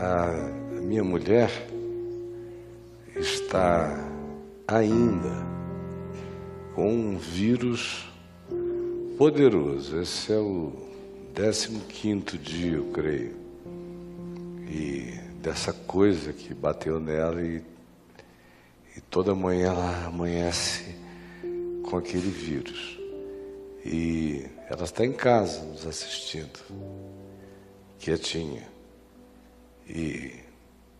A minha mulher está ainda com um vírus poderoso. Esse é o 15º dia, eu creio, e dessa coisa que bateu nela e toda manhã ela amanhece com aquele vírus. E ela está em casa nos assistindo, quietinha. E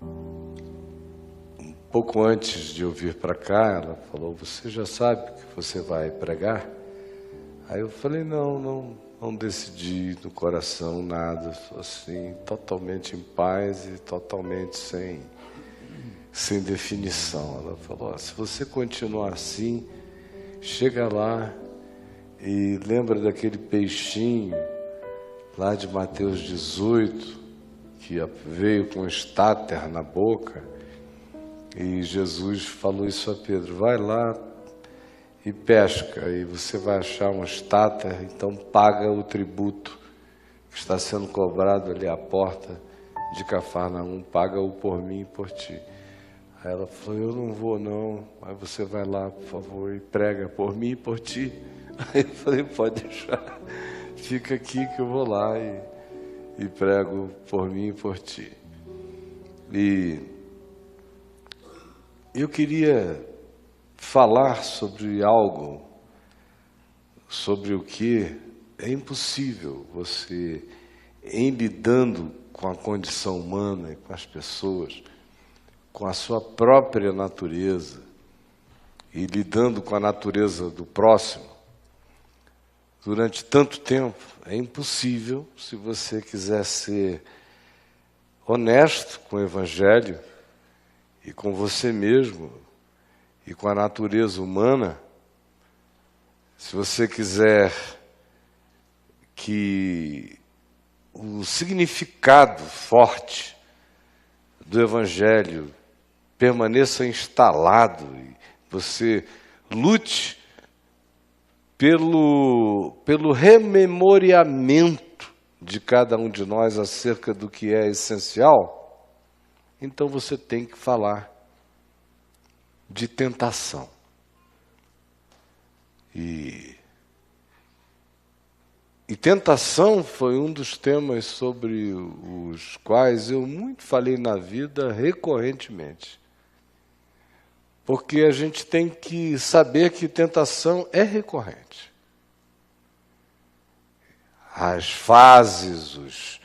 um pouco antes de eu vir para cá, ela falou: "Você já sabe que você vai pregar?" Aí eu falei: não decidi no coração nada, sou assim, totalmente em paz e totalmente sem definição. Ela falou: "Se você continuar assim, chega lá e lembra daquele peixinho lá de Mateus 18, que veio com um estáter na boca, e Jesus falou isso a Pedro: vai lá e pesca, e você vai achar um estáter, então paga o tributo que está sendo cobrado ali à porta de Cafarnaum, paga-o por mim e por ti." Aí ela falou: "Eu não vou não." "Aí você vai lá, por favor, e prega por mim e por ti." Aí eu falei: "Pode deixar, fica aqui que eu vou lá e prego por mim e por ti." E eu queria falar sobre algo, sobre o que é impossível você, em lidando com a condição humana e com as pessoas, com a sua própria natureza e lidando com a natureza do próximo, durante tanto tempo, é impossível, se você quiser ser honesto com o Evangelho e com você mesmo e com a natureza humana, se você quiser que o significado forte do Evangelho permaneça instalado e você lute pelo rememoriamento de cada um de nós acerca do que é essencial, então você tem que falar de tentação. E tentação foi um dos temas sobre os quais eu muito falei na vida recorrentemente. Porque a gente tem que saber que tentação é recorrente. As fases, os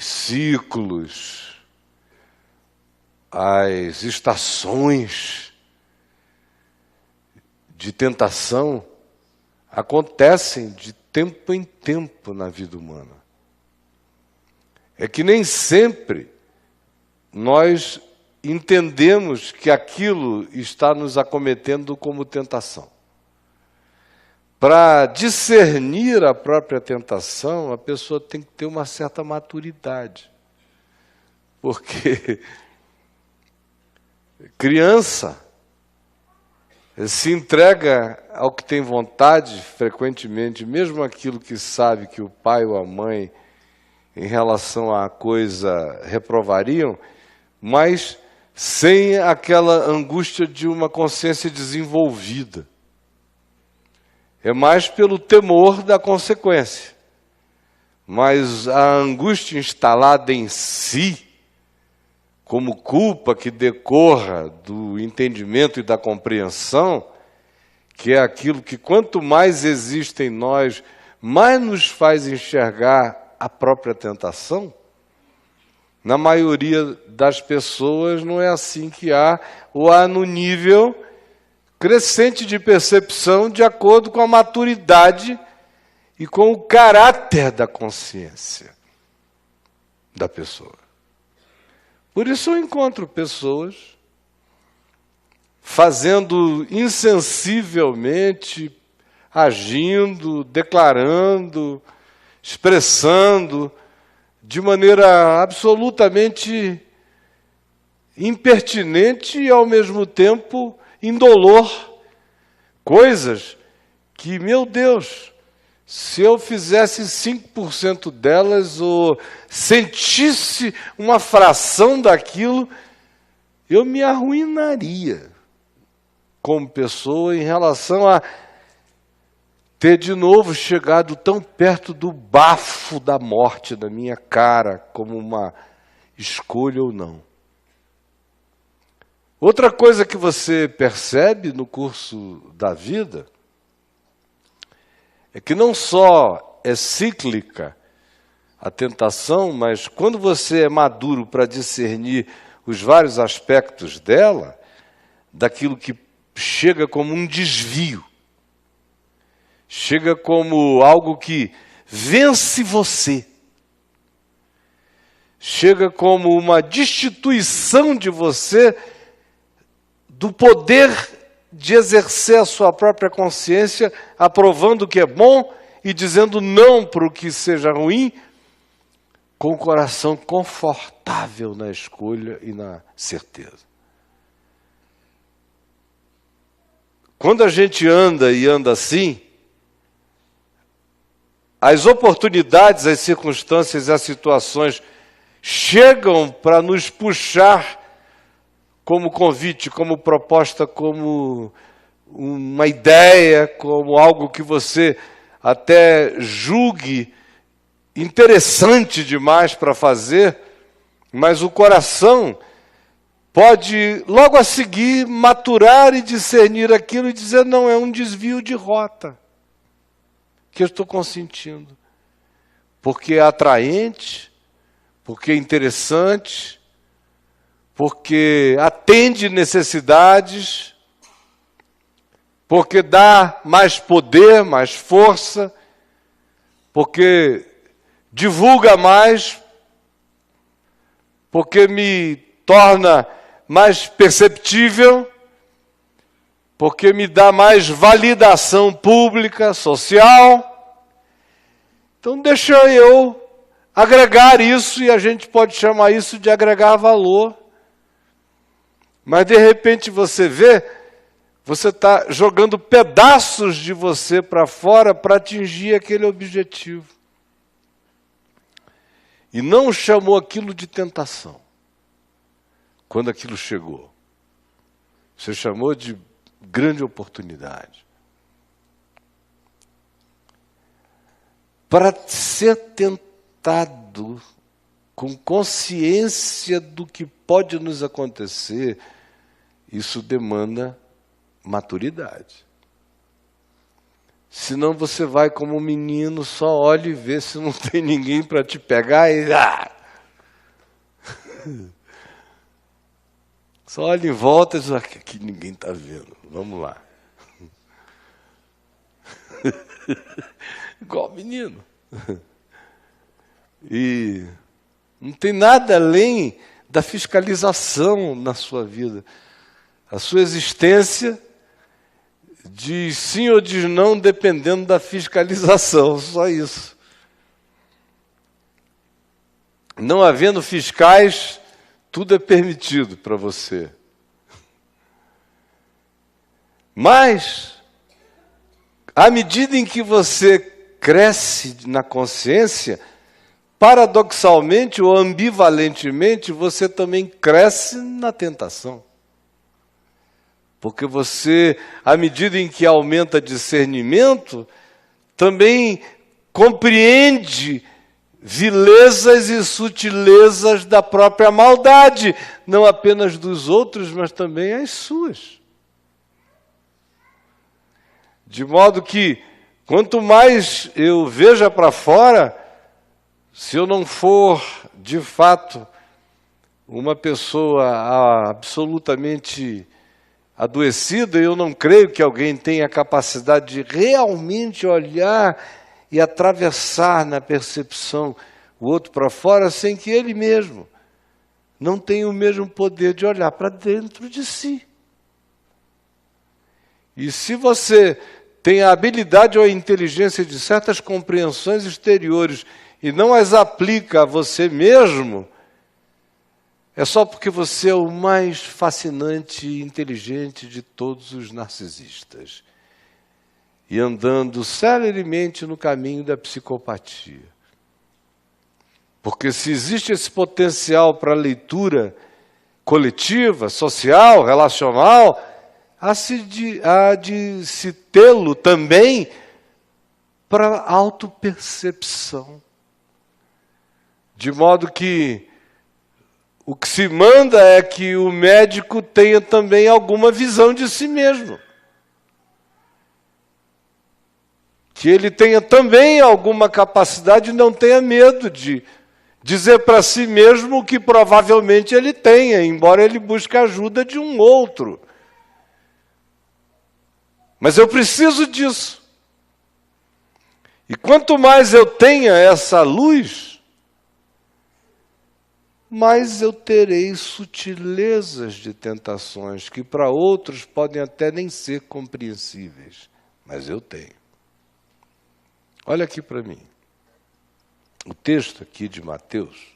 ciclos, as estações de tentação acontecem de tempo em tempo na vida humana. É que nem sempre nós entendemos que aquilo está nos acometendo como tentação. Para discernir a própria tentação, a pessoa tem que ter uma certa maturidade. Porque criança se entrega ao que tem vontade, frequentemente, mesmo aquilo que sabe que o pai ou a mãe, em relação à coisa, reprovariam, mas sem aquela angústia de uma consciência desenvolvida. É mais pelo temor da consequência. Mas a angústia instalada em si, como culpa que decorra do entendimento e da compreensão, que é aquilo que quanto mais existe em nós, mais nos faz enxergar a própria tentação. Na maioria das pessoas não é assim que há, ou há no nível crescente de percepção de acordo com a maturidade e com o caráter da consciência da pessoa. Por isso eu encontro pessoas fazendo insensivelmente, agindo, declarando, expressando, de maneira absolutamente impertinente e, ao mesmo tempo, indolor, coisas que, meu Deus, Se eu fizesse 5% delas ou sentisse uma fração daquilo, eu me arruinaria como pessoa em relação a ter de novo chegado tão perto do bafo da morte na minha cara, como uma escolha ou não. Outra coisa que você percebe no curso da vida é que não só é cíclica a tentação, mas quando você é maduro para discernir os vários aspectos dela, daquilo que chega como um desvio, chega como algo que vence você, chega como uma destituição de você do poder de exercer a sua própria consciência, aprovando o que é bom e dizendo não para o que seja ruim, com o coração confortável na escolha e na certeza. Quando a gente anda e anda assim, as oportunidades, as circunstâncias, as situações chegam para nos puxar como convite, como proposta, como uma ideia, como algo que você até julgue interessante demais para fazer, mas o coração pode logo a seguir maturar e discernir aquilo e dizer, não, é um desvio de rota que eu estou consentindo, porque é atraente, porque é interessante, porque atende necessidades, porque dá mais poder, mais força, porque divulga mais, porque me torna mais perceptível, porque me dá mais validação pública, social. Então deixa eu agregar isso, e a gente pode chamar isso de agregar valor. Mas de repente você vê, você está jogando pedaços de você para fora para atingir aquele objetivo. E não chamou aquilo de tentação, quando aquilo chegou. Você chamou de grande oportunidade. Para ser tentado com consciência do que pode nos acontecer, isso demanda maturidade. Senão você vai como um menino, só olha e vê se não tem ninguém para te pegar e... Só olha em volta e diz, aqui ninguém está vendo, vamos lá. Igual menino. E não tem nada além da fiscalização na sua vida. A sua existência diz sim ou diz não, dependendo da fiscalização, só isso. Não havendo fiscais, tudo é permitido para você. Mas, à medida em que você cresce na consciência, paradoxalmente ou ambivalentemente, você também cresce na tentação. Porque você, à medida em que aumenta discernimento, também compreende vilezas e sutilezas da própria maldade, não apenas dos outros, mas também as suas. De modo que, quanto mais eu veja para fora, se eu não for, de fato, uma pessoa absolutamente adoecida, eu não creio que alguém tenha a capacidade de realmente olhar e atravessar na percepção o outro para fora sem que ele mesmo não tenha o mesmo poder de olhar para dentro de si. E se você tem a habilidade ou a inteligência de certas compreensões exteriores e não as aplica a você mesmo, é só porque você é o mais fascinante e inteligente de todos os narcisistas. e andando celeremente no caminho da psicopatia. Porque se existe esse potencial para leitura coletiva, social, relacional, há de se tê-lo também para autopercepção. De modo que o que se manda é que o médico tenha também alguma visão de si mesmo. Que ele tenha também alguma capacidade e não tenha medo de dizer para si mesmo o que provavelmente ele tenha, embora ele busque a ajuda de um outro. Mas eu preciso disso. E quanto mais eu tenha essa luz, mais eu terei sutilezas de tentações que para outros podem até nem ser compreensíveis, mas eu tenho. Olha aqui para mim. O texto aqui de Mateus,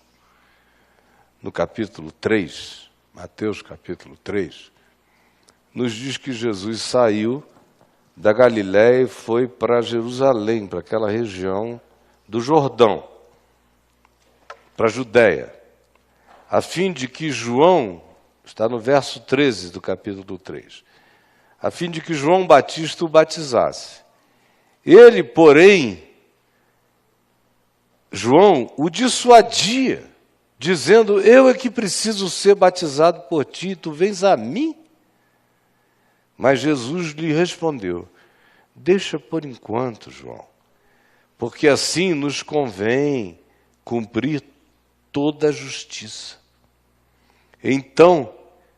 no capítulo 3, Mateus capítulo 3, nos diz que Jesus saiu da Galiléia e foi para Jerusalém, para aquela região do Jordão, para a Judéia, a fim de que João, está no verso 13 do capítulo 3, a fim de que João Batista o batizasse. Ele, porém, João o dissuadia, dizendo: eu é que preciso ser batizado por ti, tu vens a mim? Mas Jesus lhe respondeu: deixa por enquanto, João, porque assim nos convém cumprir toda a justiça. Então,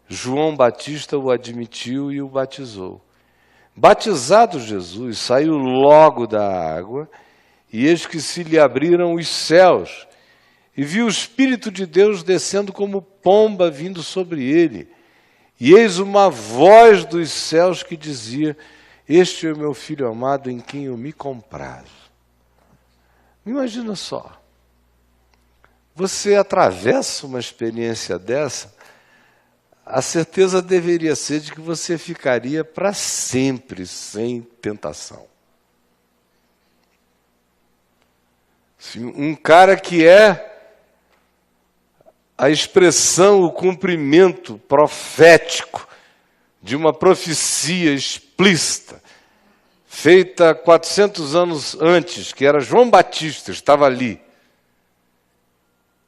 João Batista o admitiu e o batizou. Batizado Jesus, saiu logo da água, e eis que se lhe abriram os céus, e viu o Espírito de Deus descendo como pomba vindo sobre ele. E eis uma voz dos céus que dizia: este é o meu Filho amado, em quem eu me comprazo. Imagina só, você atravessa uma experiência dessa, a certeza deveria ser de que você ficaria para sempre sem tentação. Um cara que é a expressão, o cumprimento profético de uma profecia explícita, feita 400 anos antes, que era João Batista, estava ali.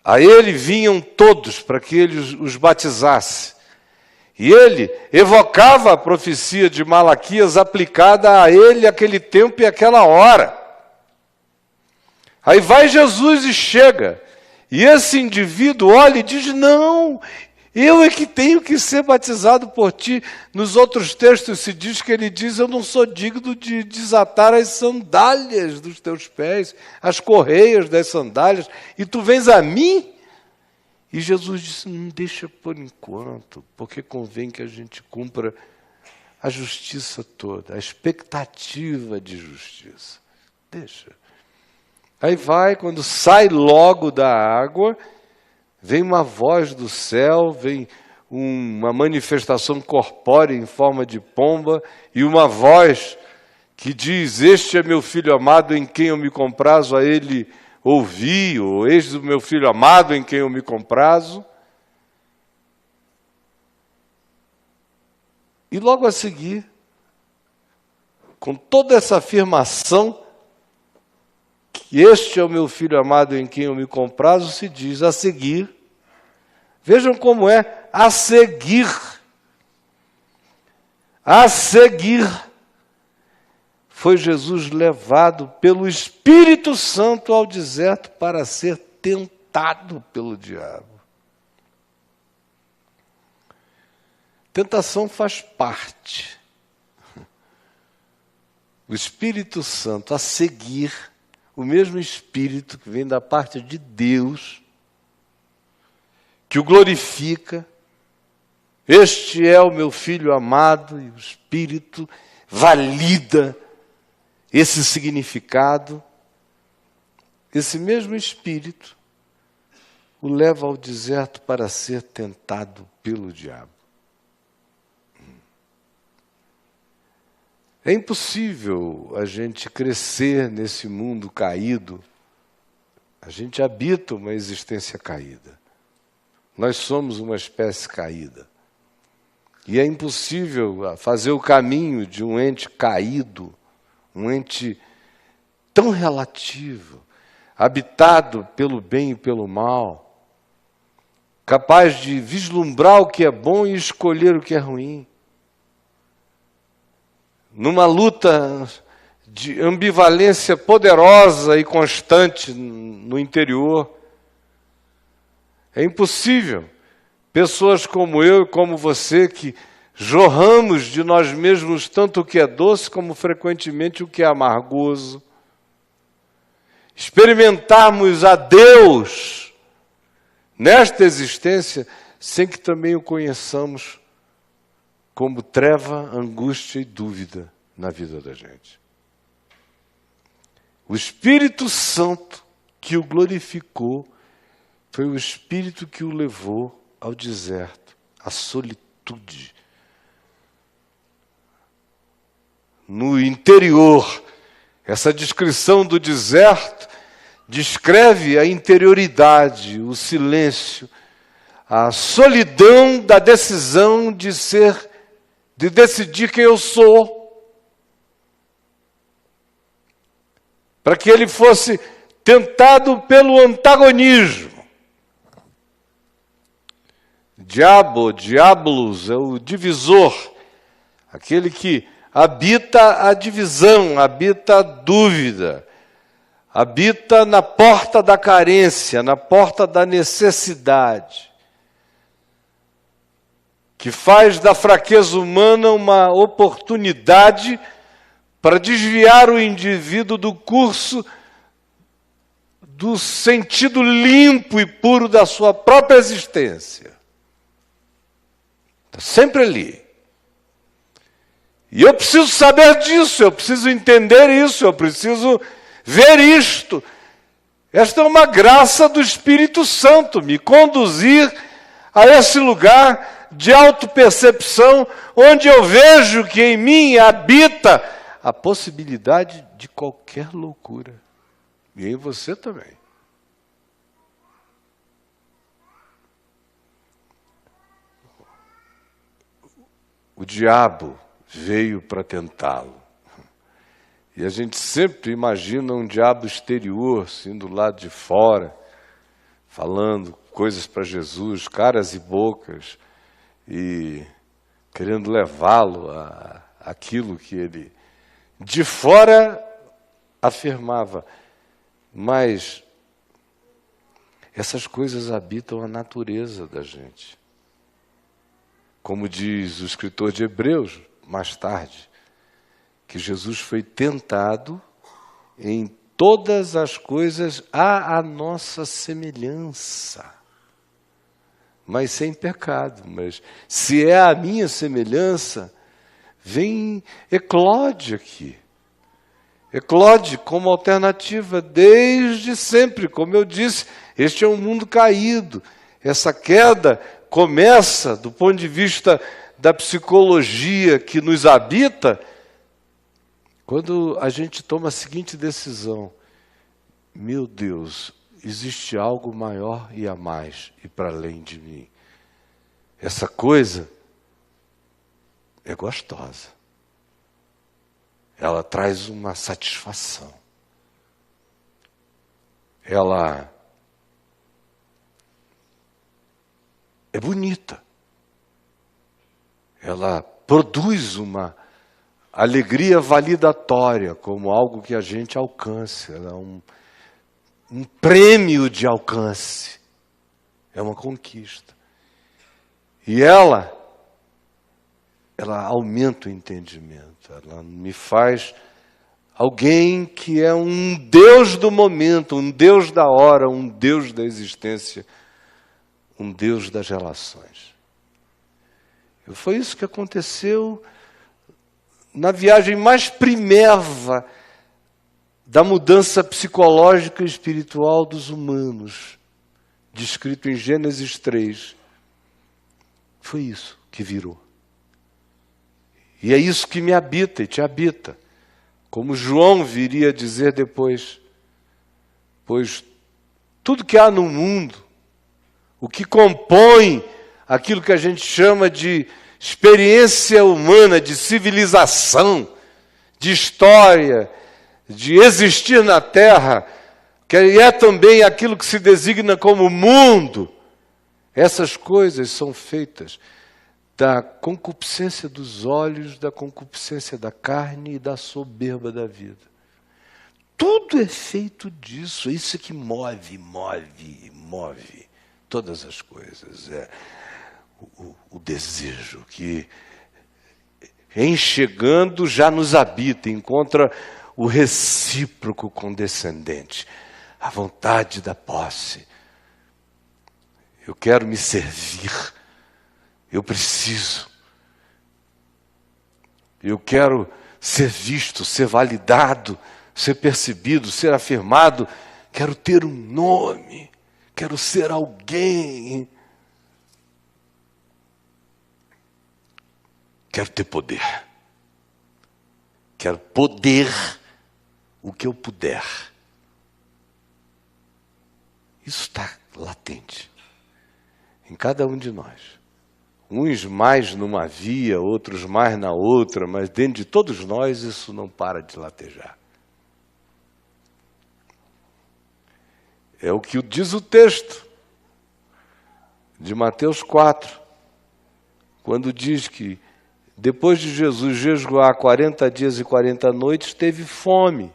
A ele vinham todos para que ele os batizasse. E ele evocava a profecia de Malaquias aplicada a ele aquele tempo e aquela hora. Aí vai Jesus e chega, e esse indivíduo olha e diz: não, eu é que tenho que ser batizado por ti. Nos outros textos se diz que ele diz: eu não sou digno de desatar as sandálias dos teus pés, as correias das sandálias, e tu vens a mim? E Jesus disse: não, deixa por enquanto, porque convém que a gente cumpra a justiça toda, a expectativa de justiça. Deixa. Aí vai, quando sai logo da água, vem uma voz do céu, vem uma manifestação corpórea em forma de pomba, e uma voz que diz: este é meu Filho amado, em quem eu me comprazo, a ele ouvi, ou eis o meu Filho amado, em quem eu me comprazo. E logo a seguir, com toda essa afirmação, que este é o meu Filho amado em quem eu me comprazo, se diz a seguir. Vejam como é: a seguir. A seguir, foi Jesus levado pelo Espírito Santo ao deserto para ser tentado pelo diabo. Tentação faz parte. O Espírito Santo a seguir, o mesmo Espírito que vem da parte de Deus, que o glorifica. Este é o meu Filho amado, e o Espírito valida esse significado. Esse mesmo Espírito o leva ao deserto para ser tentado pelo diabo. É impossível a gente crescer nesse mundo caído. A gente habita uma existência caída. Nós somos uma espécie caída. E é impossível fazer o caminho de um ente caído, um ente tão relativo, habitado pelo bem e pelo mal, capaz de vislumbrar o que é bom e escolher o que é ruim. Numa luta de ambivalência poderosa e constante no interior. É impossível. Pessoas como eu e como você, que jorramos de nós mesmos tanto o que é doce como frequentemente o que é amargoso. Experimentarmos a Deus nesta existência sem que também o conheçamos como treva, angústia e dúvida na vida da gente. O Espírito Santo que o glorificou foi o Espírito que o levou ao deserto, à solitude. No interior, essa descrição do deserto descreve a interioridade, o silêncio, a solidão da decisão de decidir quem eu sou. Para que ele fosse tentado pelo antagonismo. Diabolos, é o divisor, aquele que habita a divisão, habita a dúvida, habita na porta da carência, na porta da necessidade, que faz da fraqueza humana uma oportunidade para desviar o indivíduo do curso do sentido limpo e puro da sua própria existência. Está sempre ali. E eu preciso saber disso, eu preciso entender isso, eu preciso ver isto. Esta é uma graça do Espírito Santo, me conduzir a esse lugar de autopercepção, onde eu vejo que em mim habita a possibilidade de qualquer loucura. E em você também. O diabo veio para tentá-lo. E a gente sempre imagina um diabo exterior, assim, do lado de fora, falando coisas para Jesus, caras e bocas, e querendo levá-lo a aquilo que ele, de fora, afirmava. Mas essas coisas habitam a natureza da gente. Como diz o escritor de Hebreus, mais tarde, que Jesus foi tentado em todas as coisas à nossa semelhança, mas sem pecado. Mas se é a minha semelhança, eclode aqui. Eclode como alternativa desde sempre. Como eu disse, este é um mundo caído. Essa queda começa, do ponto de vista da psicologia que nos habita, quando a gente toma a seguinte decisão: meu Deus, existe algo maior e a mais e para além de mim. Essa coisa é gostosa. Ela traz uma satisfação. Ela é bonita. Ela produz uma alegria validatória, como algo que a gente alcance. Ela é um prêmio de alcance. É uma conquista. E ela aumenta o entendimento. Ela me faz alguém que é um Deus do momento, um Deus da hora, um Deus da existência, um Deus das relações. E foi isso que aconteceu na viagem mais primeva da mudança psicológica e espiritual dos humanos, descrito em Gênesis 3. Foi isso que virou. E é isso que me habita e te habita. Como João viria a dizer depois. Pois tudo que há no mundo, o que compõe aquilo que a gente chama de experiência humana, de civilização, de história, de existir na Terra, que é também aquilo que se designa como mundo, essas coisas são feitas da concupiscência dos olhos, da concupiscência da carne e da soberba da vida. Tudo é feito disso, isso é que move todas as coisas. É o desejo que, em chegando, já nos habita, encontra o recíproco condescendente, a vontade da posse. Eu quero me servir, eu preciso, eu quero ser visto, ser validado, ser percebido, ser afirmado, quero ter um nome, quero ser alguém, quero ter poder, quero poder o que eu puder. Isso está latente em cada um de nós. Uns mais numa via, outros mais na outra, mas dentro de todos nós isso não para de latejar. É o que diz o texto de Mateus 4, quando diz que depois de Jesus jejuar 40 dias e 40 noites, teve fome.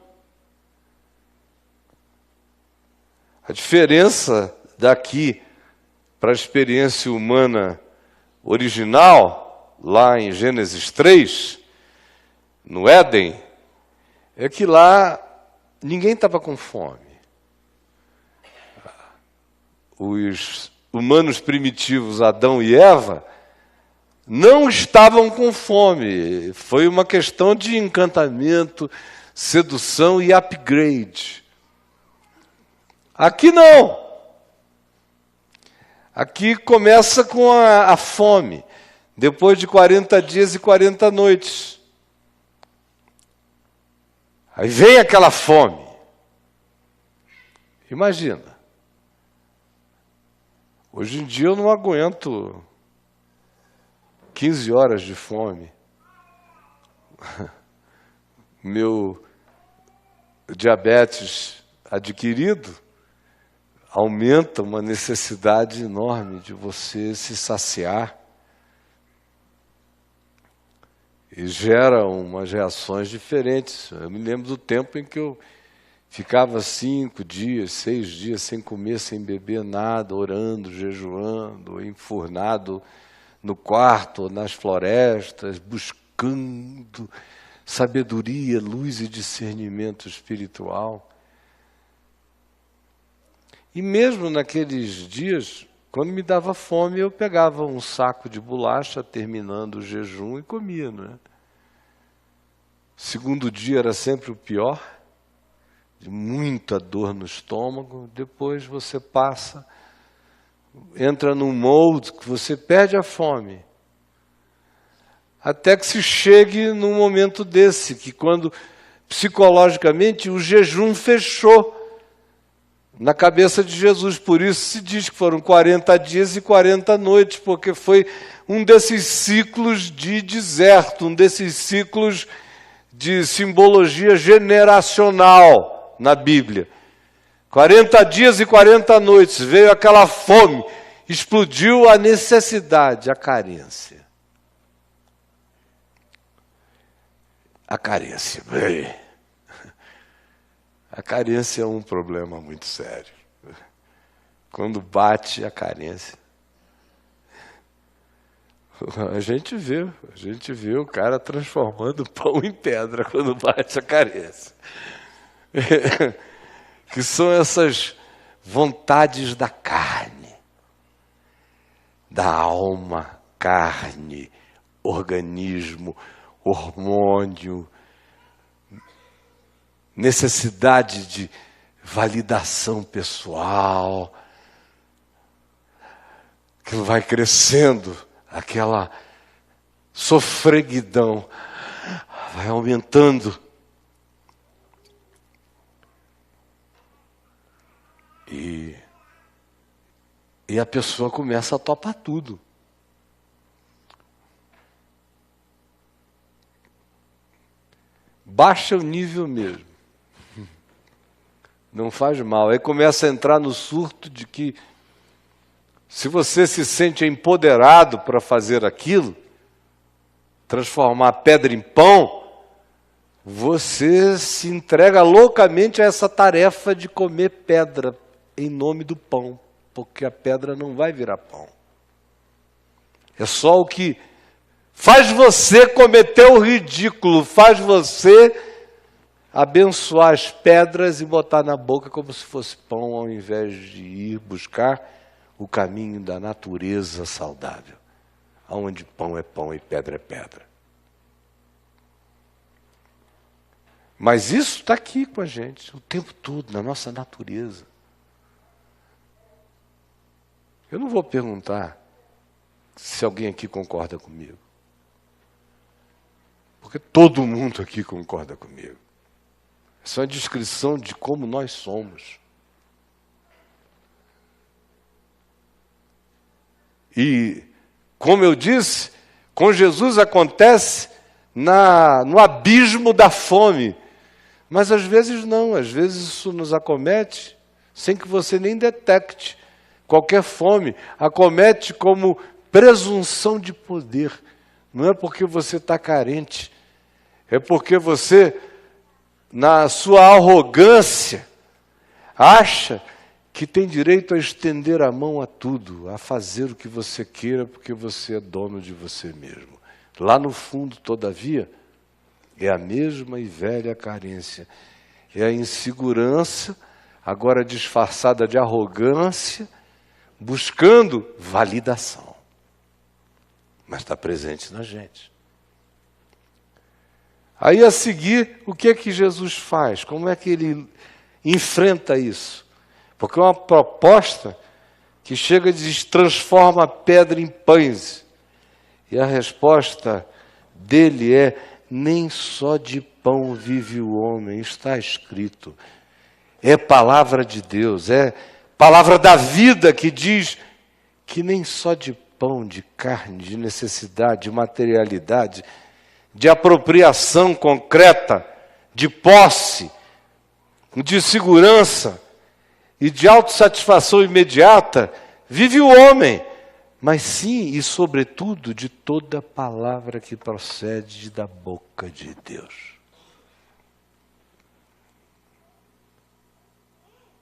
A diferença daqui para a experiência humana original, lá em Gênesis 3, no Éden, é que lá ninguém estava com fome. Os humanos primitivos, Adão e Eva, não estavam com fome. Foi uma questão de encantamento, sedução e upgrade. Aqui não. Aqui começa com a fome, depois de 40 dias e 40 noites. Aí vem aquela fome. Imagina. Hoje em dia eu não aguento 15 horas de fome. Meu diabetes adquirido aumenta uma necessidade enorme de você se saciar e gera umas reações diferentes. Eu me lembro do tempo em que eu ficava 5 dias, 6 dias sem comer, sem beber nada, orando, jejuando, enfurnado no quarto, nas florestas, buscando sabedoria, luz e discernimento espiritual. E mesmo naqueles dias, quando me dava fome, eu pegava um saco de bolacha, terminando o jejum, e comia, não é? Segundo dia era sempre o pior, de muita dor no estômago. Depois você passa, entra num molde que você perde a fome. Até que se chegue num momento desse, que quando psicologicamente o jejum fechou na cabeça de Jesus. Por isso se diz que foram 40 dias e 40 noites, porque foi um desses ciclos de deserto, um desses ciclos de simbologia generacional na Bíblia. 40 dias e 40 noites, veio aquela fome, explodiu a necessidade, a carência. A carência. A carência é um problema muito sério. Quando bate a carência. A gente vê o cara transformando pão em pedra quando bate a carência. Que são essas vontades da carne, da alma, carne, organismo, hormônio, necessidade de validação pessoal, que vai crescendo aquela sofreguidão vai aumentando. E a pessoa começa a topar tudo. Baixa o nível mesmo. Não faz mal. Aí começa a entrar no surto de que, se você se sente empoderado para fazer aquilo, transformar a pedra em pão, você se entrega loucamente a essa tarefa de comer pedra em nome do pão, porque a pedra não vai virar pão. É só o que faz você cometer o ridículo, faz você abençoar as pedras e botar na boca como se fosse pão, ao invés de ir buscar o caminho da natureza saudável, onde pão é pão e pedra é pedra. Mas isso está aqui com a gente, o tempo todo, na nossa natureza. Eu não vou perguntar se alguém aqui concorda comigo, porque todo mundo aqui concorda comigo. Isso é uma descrição de como nós somos. E, como eu disse, com Jesus acontece no abismo da fome. Mas às vezes não, às vezes isso nos acomete sem que você nem detecte. Qualquer fome acomete como presunção de poder. Não é porque você está carente, é porque você, na sua arrogância, acha que tem direito a estender a mão a tudo, a fazer o que você queira, porque você é dono de você mesmo. Lá no fundo, todavia, é a mesma e velha carência. É a insegurança, agora disfarçada de arrogância, buscando validação. Mas está presente na gente. Aí, a seguir, o que é que Jesus faz? Como é que ele enfrenta isso? Porque é uma proposta que chega e diz, transforma a pedra em pães. E a resposta dele é, nem só de pão vive o homem, está escrito. É palavra de Deus, é palavra da vida que diz que nem só de pão, de carne, de necessidade, de materialidade, de apropriação concreta, de posse, de segurança e de autossatisfação imediata, vive o homem, mas sim e sobretudo de toda palavra que procede da boca de Deus.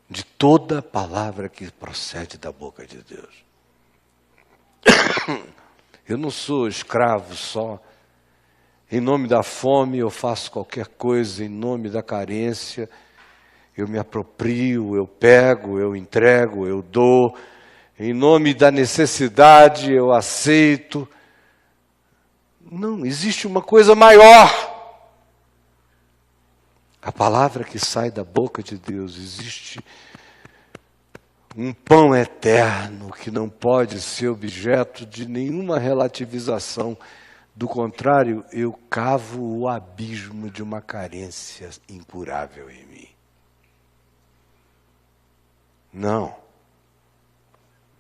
De toda palavra que procede da boca de Deus. Eu não sou escravo só. Em nome da fome eu faço qualquer coisa, em nome da carência eu me aproprio, eu pego, eu entrego, eu dou. Em nome da necessidade eu aceito. Não, existe uma coisa maior. A palavra que sai da boca de Deus, existe um pão eterno que não pode ser objeto de nenhuma relativização. Do contrário, eu cavo o abismo de uma carência incurável em mim. Não,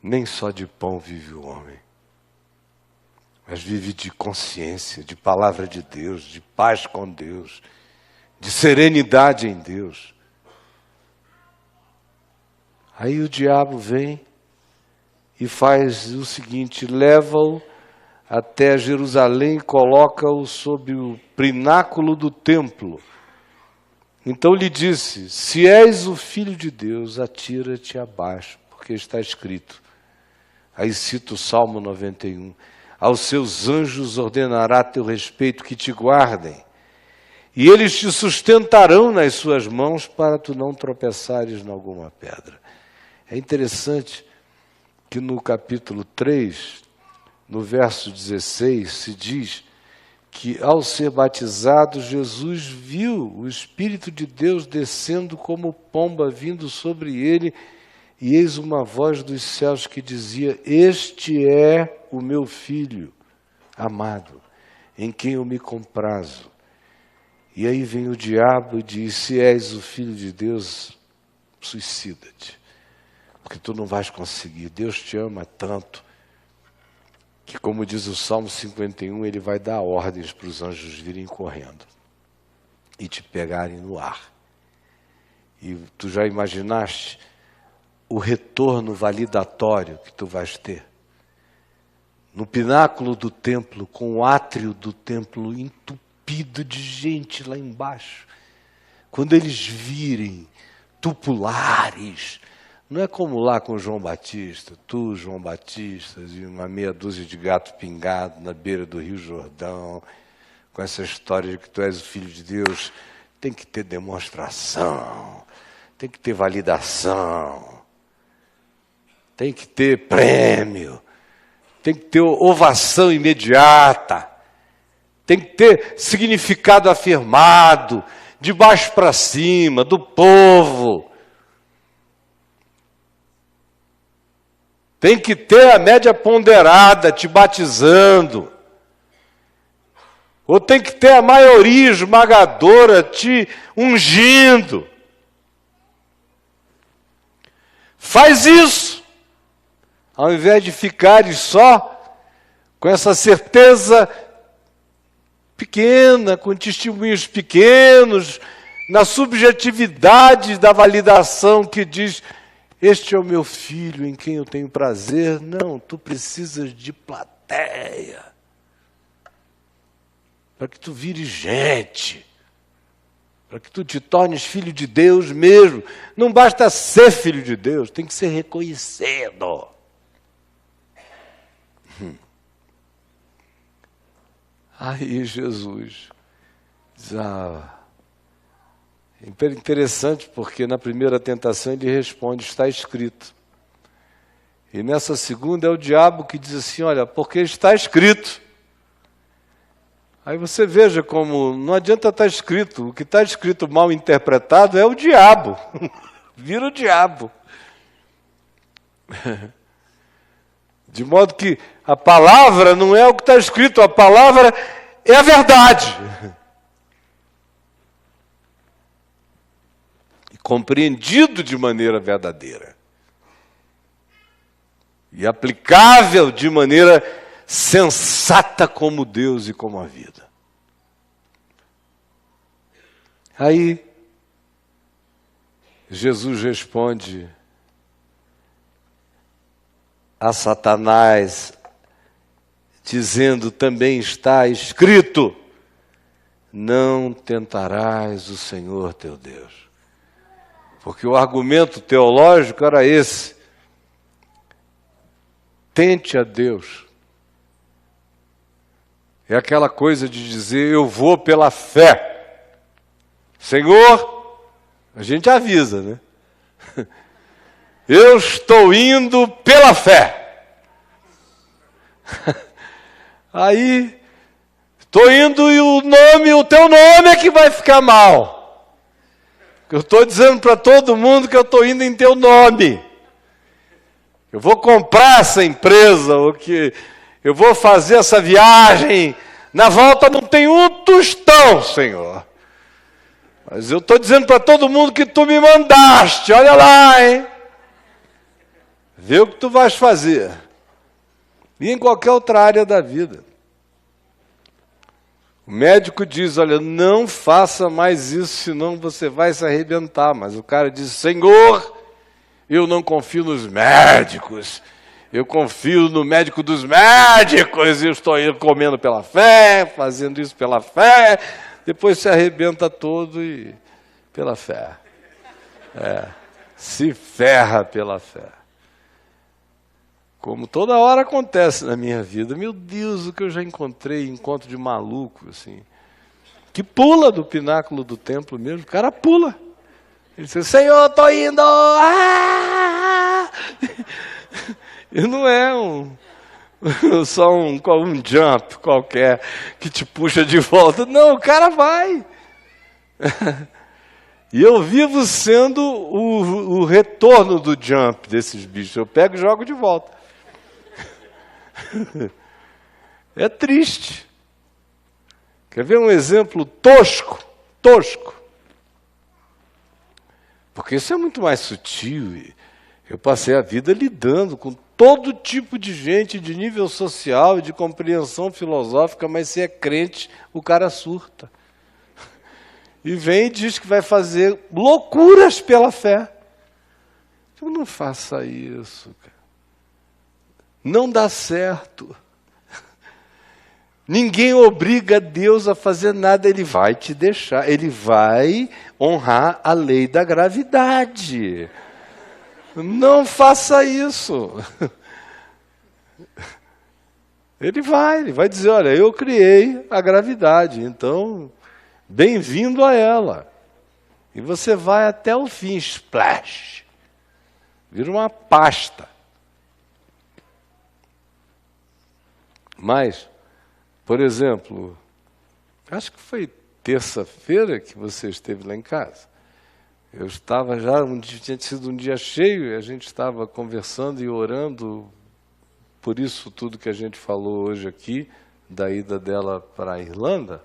nem só de pão vive o homem, mas vive de consciência, de palavra de Deus, de paz com Deus, de serenidade em Deus. Aí o diabo vem e faz o seguinte, leva-o até Jerusalém e coloca-o sob o pináculo do templo. Então lhe disse, se és o Filho de Deus, atira-te abaixo, porque está escrito. Aí cito o Salmo 91. Aos seus anjos ordenará a teu respeito que te guardem, e eles te sustentarão nas suas mãos para tu não tropeçares em alguma pedra. É interessante que no capítulo 3, no verso 16, se diz que ao ser batizado, Jesus viu o Espírito de Deus descendo como pomba vindo sobre ele, e eis uma voz dos céus que dizia, este é o meu Filho amado, em quem eu me comprazo. E aí vem o diabo e diz, se és o Filho de Deus, suicida-te. Porque tu não vais conseguir. Deus te ama tanto que, como diz o Salmo 51, ele vai dar ordens para os anjos virem correndo e te pegarem no ar. E tu já imaginaste o retorno validatório que tu vais ter? No pináculo do templo, com o átrio do templo entupido de gente lá embaixo. Quando eles virem tupulares, não é como lá com João Batista, tu, João Batista, e uma meia dúzia de gato pingado na beira do Rio Jordão, com essa história de que tu és o Filho de Deus. Tem que ter demonstração, tem que ter validação, tem que ter prêmio, tem que ter ovação imediata, tem que ter significado afirmado, de baixo para cima, do povo. Tem que ter a média ponderada te batizando. Ou tem que ter a maioria esmagadora te ungindo. Faz isso. Ao invés de ficares só com essa certeza pequena, com testemunhos pequenos, na subjetividade da validação que diz, este é o meu filho em quem eu tenho prazer. Não, tu precisas de plateia. Para que tu vires gente. Para que tu te tornes filho de Deus mesmo. Não basta ser filho de Deus, tem que ser reconhecido. Aí Jesus diz, interessante, porque na primeira tentação ele responde, está escrito. E nessa segunda é o diabo que diz assim, olha, porque está escrito. Aí você veja como não adianta estar escrito, o que está escrito mal interpretado é o diabo. Vira o diabo. De modo que a palavra não é o que está escrito, a palavra é a verdade. E compreendido de maneira verdadeira. E aplicável de maneira sensata como Deus e como a vida. Aí, Jesus responde a Satanás, dizendo, também está escrito, não tentarás o Senhor teu Deus. Porque o argumento teológico era esse, tente a Deus. É aquela coisa de dizer, eu vou pela fé. Senhor, a gente avisa, né? Eu estou indo pela fé. Aí, estou indo e o teu nome é que vai ficar mal. Eu estou dizendo para todo mundo que eu estou indo em teu nome. Eu vou comprar essa empresa, ou que eu vou fazer essa viagem. Na volta não tem um tostão, Senhor. Mas eu estou dizendo para todo mundo que tu me mandaste. Olha lá, hein? Vê o que tu vais fazer. E em qualquer outra área da vida. O médico diz, olha, não faça mais isso, senão você vai se arrebentar. Mas o cara diz, Senhor, eu não confio nos médicos. Eu confio no médico dos médicos. Eu estou comendo pela fé, fazendo isso pela fé. Depois se arrebenta todo e pela fé. Se ferra pela fé. Como toda hora acontece na minha vida. Meu Deus, o que eu já encontrei, encontro de maluco, assim. Que pula do pináculo do templo mesmo. O cara pula. Ele diz, Senhor, estou indo. E não é só um jump qualquer que te puxa de volta. Não, o cara vai. E eu vivo sendo o retorno do jump desses bichos. Eu pego e jogo de volta. É triste. Quer ver um exemplo tosco? Tosco. Porque isso é muito mais sutil. Eu passei a vida lidando com todo tipo de gente, de nível social e de compreensão filosófica, mas se é crente, o cara surta. E vem e diz que vai fazer loucuras pela fé. Eu não faça isso, cara. Não dá certo. Ninguém obriga Deus a fazer nada, Ele vai te deixar, Ele vai honrar a lei da gravidade. Não faça isso. Ele vai dizer, olha, eu criei a gravidade, então, bem-vindo a ela. E você vai até o fim, splash. Vira uma pasta. Mas, por exemplo, acho que foi terça-feira que você esteve lá em casa. Eu estava já, tinha sido um dia cheio, e a gente estava conversando e orando por isso tudo que a gente falou hoje aqui, da ida dela para a Irlanda.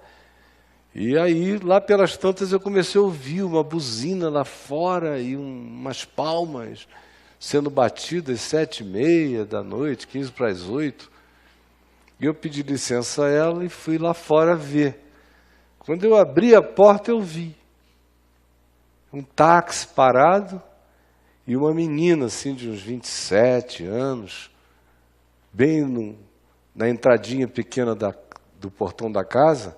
E aí, lá pelas tantas, eu comecei a ouvir uma buzina lá fora e umas palmas sendo batidas 7h30 da noite, 15 para as 8. E eu pedi licença a ela e fui lá fora ver. Quando eu abri a porta, eu vi um táxi parado e uma menina assim de uns 27 anos, bem na entradinha pequena do portão da casa,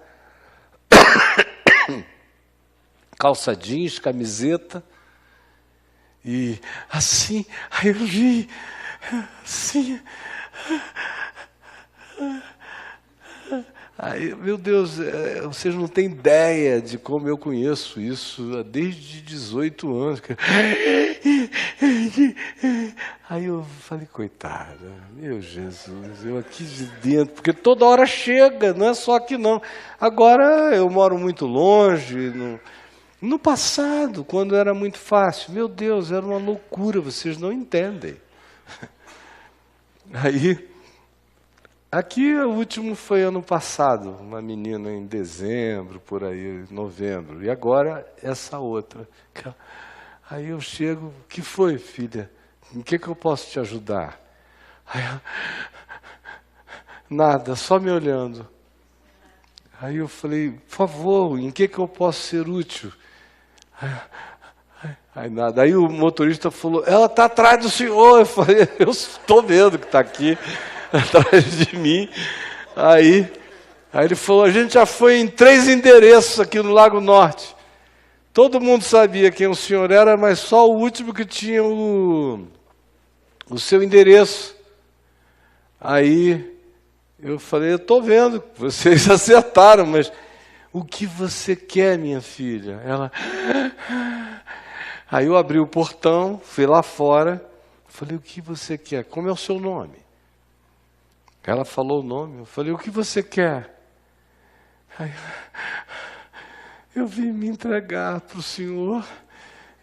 calça jeans, camiseta, e assim, aí eu vi, assim... Aí, meu Deus, vocês não têm ideia de como eu conheço isso desde 18 anos. Aí eu falei, coitada, meu Jesus, eu aqui de dentro, porque toda hora chega, não é só aqui não. Agora eu moro muito longe, no passado, quando era muito fácil, meu Deus, era uma loucura, vocês não entendem. Aí... Aqui, o último foi ano passado, uma menina em dezembro, por aí, novembro. E agora, essa outra. Aí eu chego, o que foi, filha? Em que eu posso te ajudar? Aí, nada, só me olhando. Aí eu falei, por favor, em que eu posso ser útil? Aí nada. Aí o motorista falou, ela está atrás do senhor. Eu falei, eu estou vendo que está aqui. Atrás de mim. Aí ele falou, a gente já foi em 3 endereços aqui no Lago Norte. Todo mundo sabia quem o senhor era, mas só o último que tinha o seu endereço. Aí eu falei, eu estou vendo, vocês acertaram, mas o que você quer, minha filha? Ela... Aí eu abri o portão, fui lá fora, falei, o que você quer? Como é o seu nome? Ela falou o nome, eu falei, o que você quer? Aí, eu vim me entregar para o Senhor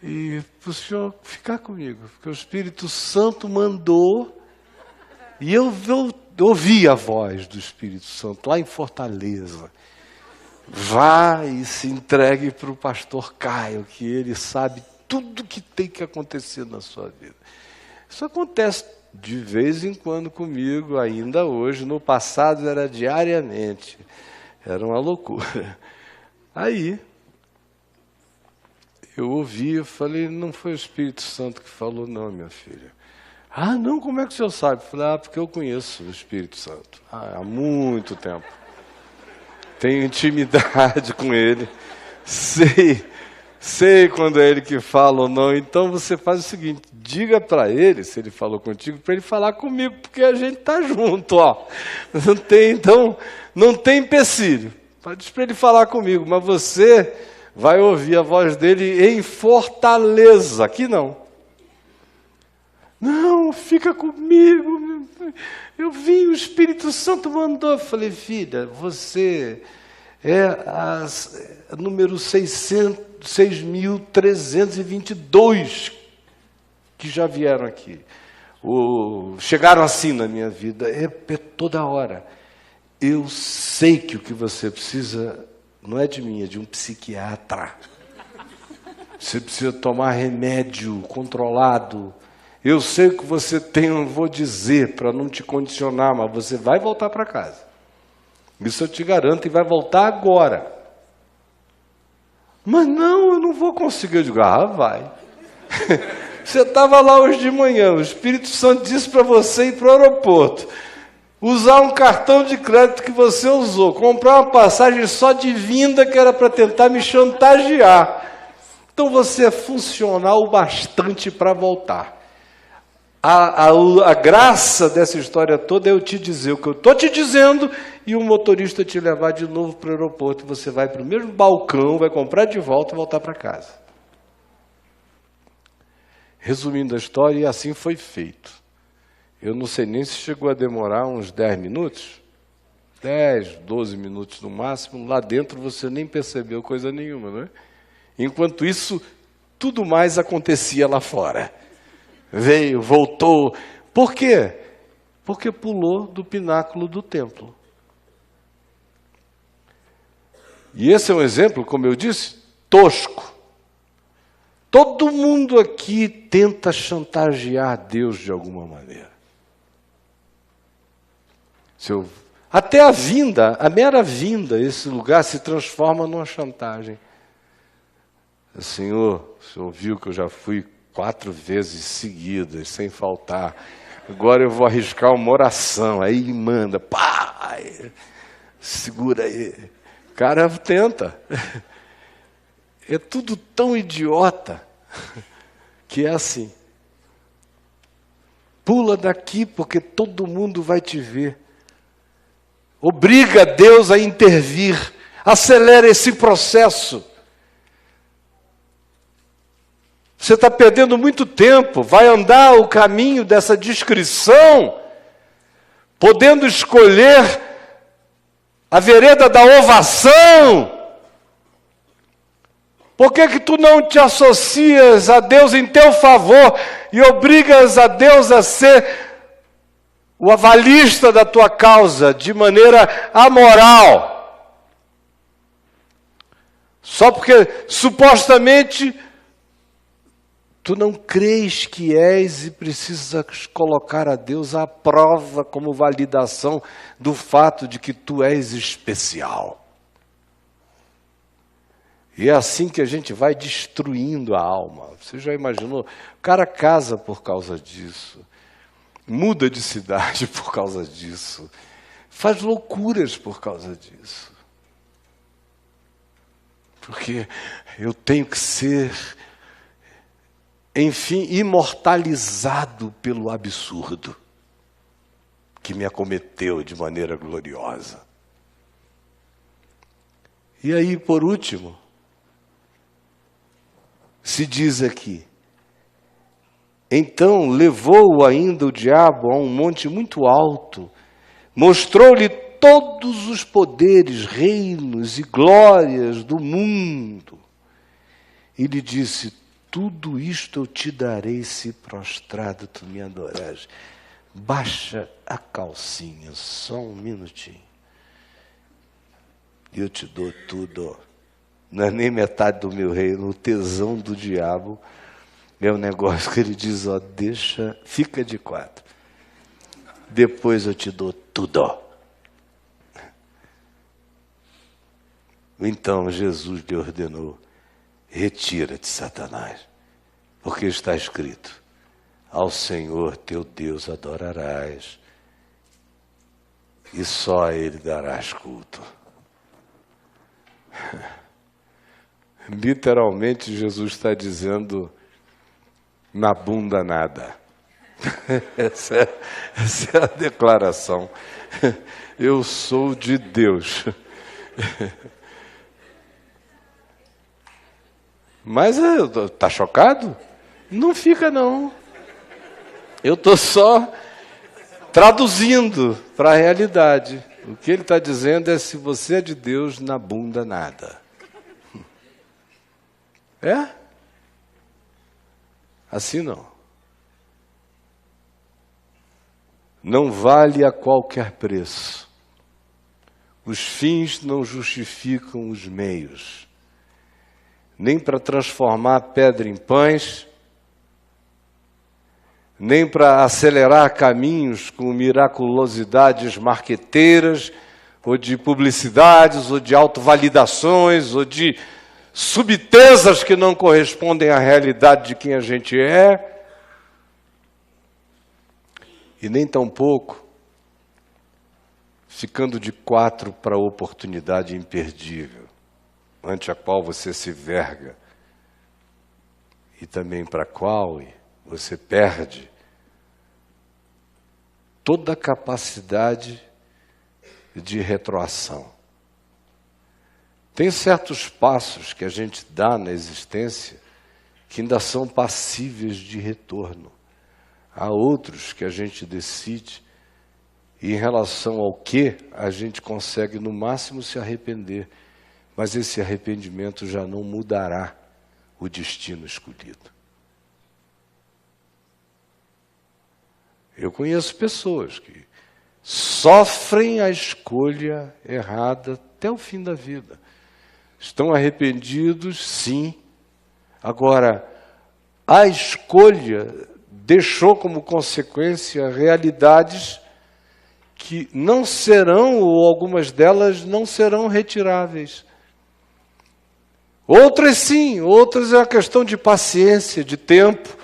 e para o Senhor ficar comigo, porque o Espírito Santo mandou, e eu ouvi a voz do Espírito Santo lá em Fortaleza. Vá e se entregue para o pastor Caio, que ele sabe tudo que tem que acontecer na sua vida. Isso acontece de vez em quando comigo, ainda hoje. No passado era diariamente. Era uma loucura. Aí, eu ouvi, eu falei, não foi o Espírito Santo que falou, não, minha filha. Ah, não, como é que o senhor sabe? Eu falei, porque eu conheço o Espírito Santo. Há muito tempo. Tenho intimidade com ele. Sei quando é ele que fala ou não. Então você faz o seguinte, diga para ele, se ele falou contigo, para ele falar comigo, porque a gente está junto, ó. Então, não tem empecilho. Diz para ele falar comigo, mas você vai ouvir a voz dele em Fortaleza. Aqui não. Não, fica comigo. Eu vim, o Espírito Santo mandou. Eu falei, filha, você é a número 6.322 que já vieram aqui. Chegaram assim na minha vida, é toda hora. Eu sei que o que você precisa não é de mim, é de um psiquiatra. Você precisa tomar remédio controlado. Eu sei o que você tem, eu não vou dizer para não te condicionar, mas você vai voltar para casa. Isso eu te garanto, e vai voltar agora. Mas não, eu não vou conseguir. Eu digo, vai. Você estava lá hoje de manhã, o Espírito Santo disse para você ir para o aeroporto, usar um cartão de crédito que você usou, comprar uma passagem só de vinda que era para tentar me chantagear. Então você é funcional o bastante para voltar. A graça dessa história toda é eu te dizer o que eu estou te dizendo e o motorista te levar de novo para o aeroporto. Você vai para o mesmo balcão, vai comprar de volta e voltar para casa. Resumindo a história, e assim foi feito. Eu não sei nem se chegou a demorar uns 10 minutos, 10, 12 minutos no máximo. Lá dentro você nem percebeu coisa nenhuma, não é? Enquanto isso, tudo mais acontecia lá fora. Veio, voltou. Por quê? Porque pulou do pináculo do templo. E esse é um exemplo, como eu disse, tosco. Todo mundo aqui tenta chantagear Deus de alguma maneira. Até a mera vinda, esse lugar se transforma numa chantagem. Senhor, o senhor viu que eu já fui 4 vezes seguidas, sem faltar. Agora eu vou arriscar uma oração. Aí manda, pai, segura aí. O cara tenta. É tudo tão idiota que é assim. Pula daqui porque todo mundo vai te ver. Obriga Deus a intervir. Acelera esse processo. Você está perdendo muito tempo. Vai andar o caminho dessa discrição, podendo escolher a vereda da ovação. Por que tu não te associas a Deus em teu favor e obrigas a Deus a ser o avalista da tua causa de maneira amoral? Só porque supostamente tu não crês que és e precisas colocar a Deus à prova como validação do fato de que tu és especial. E é assim que a gente vai destruindo a alma. Você já imaginou? O cara casa por causa disso. Muda de cidade por causa disso. Faz loucuras por causa disso. Porque eu tenho que ser, enfim, imortalizado pelo absurdo que me acometeu de maneira gloriosa. E aí, por último, se diz aqui, então levou-o ainda o diabo a um monte muito alto, mostrou-lhe todos os poderes, reinos e glórias do mundo, e lhe disse, tudo isto eu te darei se prostrado tu me adorares. Baixa a calcinha, só um minutinho, e eu te dou tudo. Não é nem metade do meu reino. O tesão do diabo é um negócio que ele diz, fica de 4. Depois eu te dou tudo. Então Jesus lhe ordenou, retira-te, Satanás, porque está escrito, ao Senhor teu Deus adorarás, e só a Ele darás culto. Literalmente, Jesus está dizendo, na bunda nada. Essa é a declaração. Eu sou de Deus. Mas está chocado? Não fica, não. Eu estou só traduzindo para a realidade. O que ele está dizendo é, se você é de Deus, na bunda nada. É? Assim não. Não vale a qualquer preço. Os fins não justificam os meios, nem para transformar pedra em pães, nem para acelerar caminhos com miraculosidades marqueteiras, ou de publicidades, ou de autovalidações, ou de subtezas que não correspondem à realidade de quem a gente é, e nem tampouco ficando de quatro para a oportunidade imperdível, ante a qual você se verga, e também para a qual você perde toda a capacidade de retroação. Tem certos passos que a gente dá na existência que ainda são passíveis de retorno. Há outros que a gente decide e em relação ao que a gente consegue no máximo se arrepender, mas esse arrependimento já não mudará o destino escolhido. Eu conheço pessoas que sofrem a escolha errada até o fim da vida. Estão arrependidos, sim. Agora, a escolha deixou como consequência realidades que não serão, ou algumas delas não serão retiráveis. Outras sim, outras é uma questão de paciência, de tempo.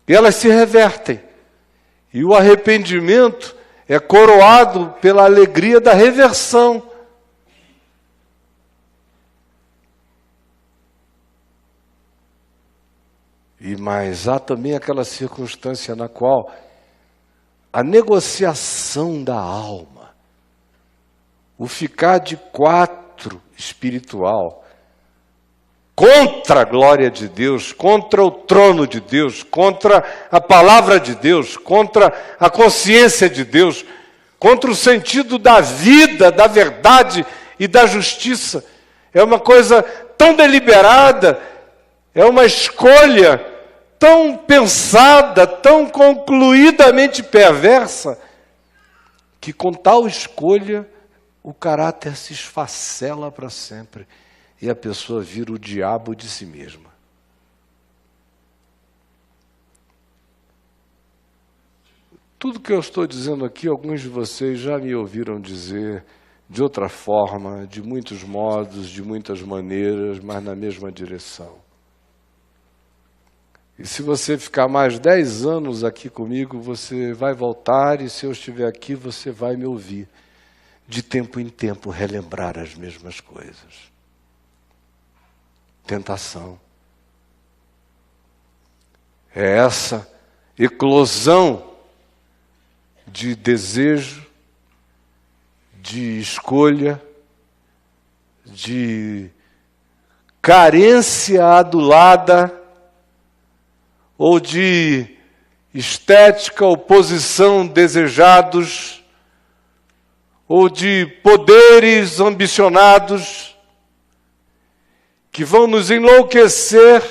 E elas se revertem. E o arrependimento é coroado pela alegria da reversão. Mas há também aquela circunstância na qual a negociação da alma, o ficar de quatro espiritual, contra a glória de Deus, contra o trono de Deus, contra a palavra de Deus, contra a consciência de Deus, contra o sentido da vida, da verdade e da justiça. É uma coisa tão deliberada, é uma escolha tão pensada, tão concluidamente perversa, que com tal escolha o caráter se esfacela para sempre e a pessoa vira o diabo de si mesma. Tudo que eu estou dizendo aqui, alguns de vocês já me ouviram dizer de outra forma, de muitos modos, de muitas maneiras, mas na mesma direção. E se você ficar mais 10 anos aqui comigo, você vai voltar, e se eu estiver aqui, você vai me ouvir, de tempo em tempo, relembrar as mesmas coisas. Tentação. É essa eclosão de desejo, de escolha, de carência adulada, ou de estética ou posição desejados, ou de poderes ambicionados, que vão nos enlouquecer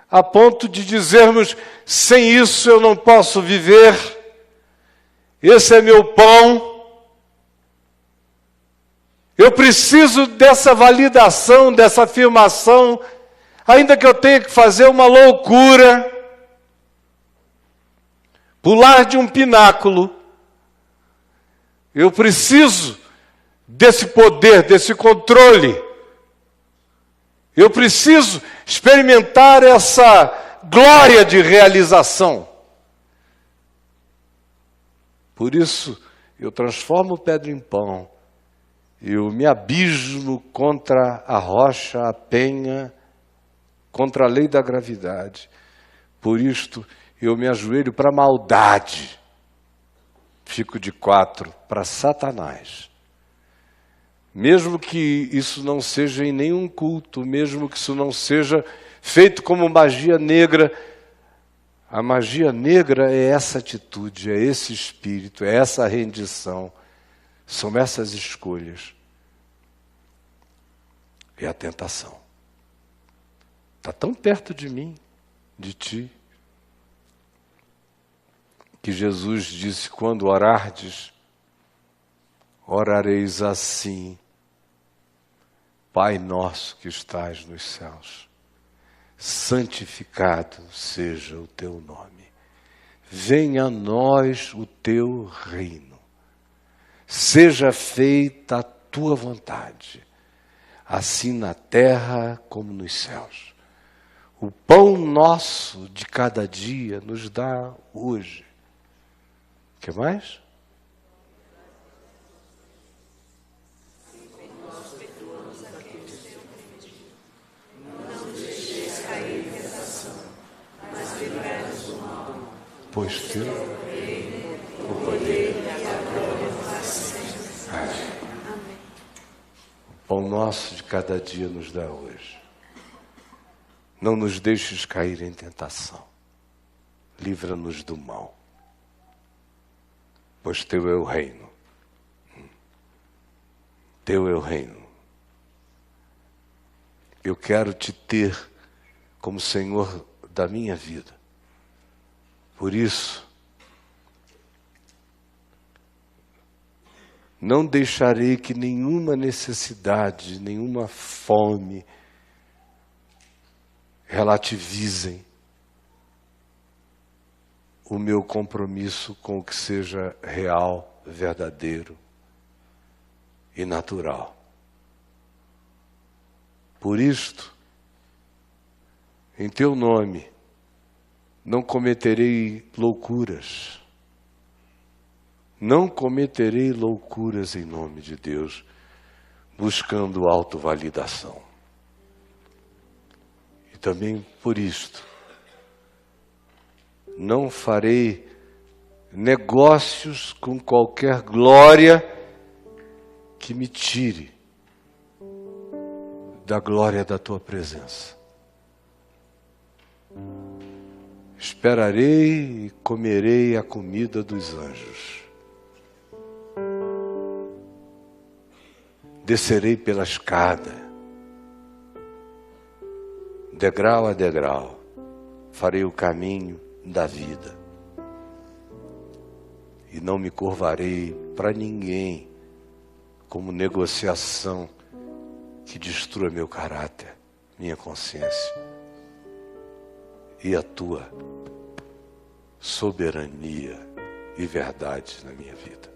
a ponto de dizermos, sem isso eu não posso viver, esse é meu pão, eu preciso dessa validação, dessa afirmação, ainda que eu tenha que fazer uma loucura, pular de um pináculo, eu preciso desse poder, desse controle. Eu preciso experimentar essa glória de realização. Por isso, eu transformo pedra em pão. Eu me abismo contra a rocha, a penha, contra a lei da gravidade. Por isto, eu me ajoelho para a maldade. Fico de quatro para Satanás. Mesmo que isso não seja em nenhum culto, mesmo que isso não seja feito como magia negra, a magia negra é essa atitude, é esse espírito, é essa rendição, são essas escolhas. É a tentação. Está tão perto de mim, de ti, que Jesus disse, quando orardes, orareis assim: Pai nosso que estás nos céus, santificado seja o teu nome. Venha a nós o teu reino. Seja feita a tua vontade, assim na terra como nos céus. O pão nosso de cada dia nos dá hoje. O que mais? Pois teu o poder e a glória para sempre. O pão nosso de cada dia nos dá hoje. Não nos deixes cair em tentação. Livra-nos do mal. Pois teu é o reino. Teu é o reino. Eu quero te ter como Senhor da minha vida. Por isso, não deixarei que nenhuma necessidade, nenhuma fome relativizem o meu compromisso com o que seja real, verdadeiro e natural. Por isto, em teu nome, não cometerei loucuras. Não cometerei loucuras em nome de Deus, buscando autovalidação. E também por isto, não farei negócios com qualquer glória que me tire da glória da tua presença. Esperarei e comerei a comida dos anjos. Descerei pela escada, degrau a degrau, farei o caminho da vida. E não me curvarei para ninguém como negociação que destrua meu caráter, minha consciência e a tua soberania e verdade na minha vida.